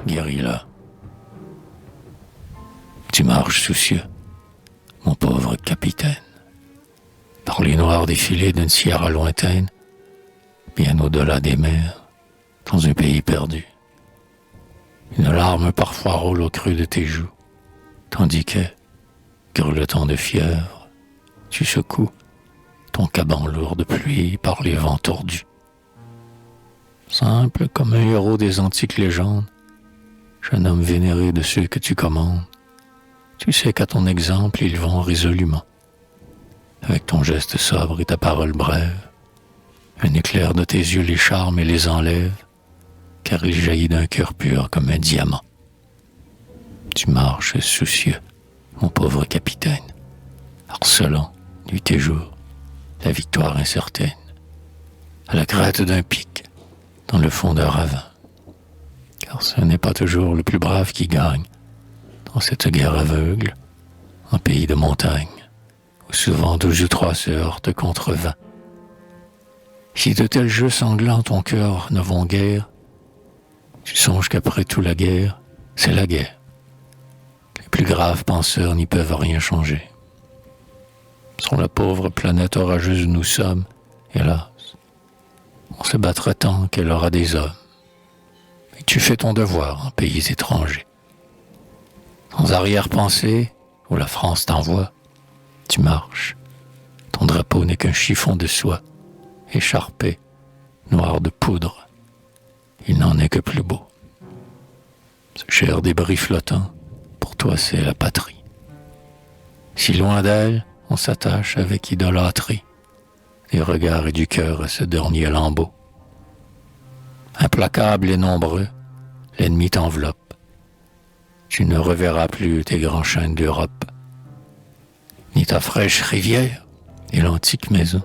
guérilla. Tu marches soucieux, mon pauvre capitaine, par les noirs défilés d'une sierra lointaine, bien au-delà des mers, dans un pays perdu. Une larme parfois roule au creux de tes joues, tandis que, grelotant de fièvre, tu secoues ton caban lourd de pluie par les vents tordus. Simple comme un héros des antiques légendes, jeune homme vénéré de ceux que tu commandes, tu sais qu'à ton exemple ils vont résolument. Avec ton geste sobre et ta parole brève, un éclair de tes yeux les charme et les enlève, car il jaillit d'un cœur pur comme un diamant. Tu marches soucieux, mon pauvre capitaine, harcelant, nuit et jour, la victoire incertaine, à la crête d'un pic, dans le fond d'un ravin. Car ce n'est pas toujours le plus brave qui gagne, dans cette guerre aveugle, en pays de montagne, où souvent 2 ou 3 se heurtent contre 20. Si de tels jeux sanglants ton cœur ne vont guère, tu songes qu'après tout la guerre, c'est la guerre. Les plus graves penseurs n'y peuvent rien changer. Sur la pauvre planète orageuse où nous sommes, hélas, on se battra tant qu'elle aura des hommes. Et tu fais ton devoir en pays étrangers. Sans arrière-pensée, où la France t'envoie, tu marches. Ton drapeau n'est qu'un chiffon de soie, écharpé, noir de poudre. Il n'en est que plus beau. Ce cher débris flottant, pour toi c'est la patrie. Si loin d'elle, on s'attache avec idolâtrie, des regards et du cœur à ce dernier lambeau. Implacable et nombreux, l'ennemi t'enveloppe. Tu ne reverras plus tes grands chênes d'Europe, ni ta fraîche rivière et l'antique maison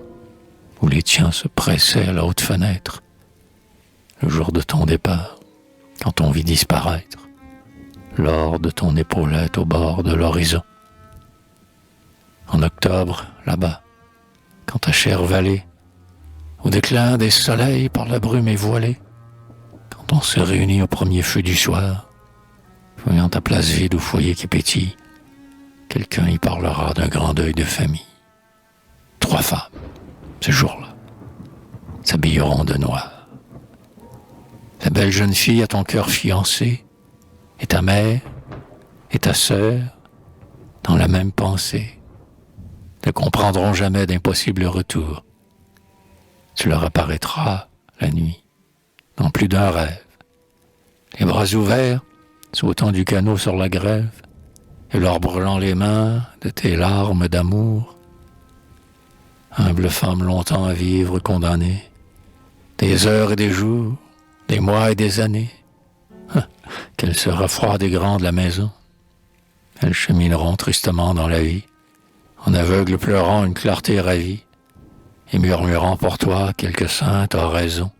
où les tiens se pressaient à la haute fenêtre. Le jour de ton départ, quand on vit disparaître l'or de ton épaulette au bord de l'horizon. En octobre, là-bas, quand ta chère vallée, au déclin des soleils par la brume est voilée, quand on se réunit au premier feu du soir, voyant ta place vide au foyer qui pétille, quelqu'un y parlera d'un grand deuil de famille. 3 femmes, ce jour-là, s'habilleront de noir. La belle jeune fille à ton cœur fiancé, et ta mère, et ta sœur, dans la même pensée, ne comprendront jamais d'impossible retour. Tu leur apparaîtras la nuit, dans plus d'un rêve, les bras ouverts, sautant du canot sur la grève, et leur brûlant les mains de tes larmes d'amour. Humble femme longtemps à vivre condamnée, des heures et des jours, des mois et des années, qu'elle sera froide et grande la maison. Elles chemineront tristement dans la vie, en aveugle pleurant une clarté ravie, et murmurant pour toi quelques saintes oraisons.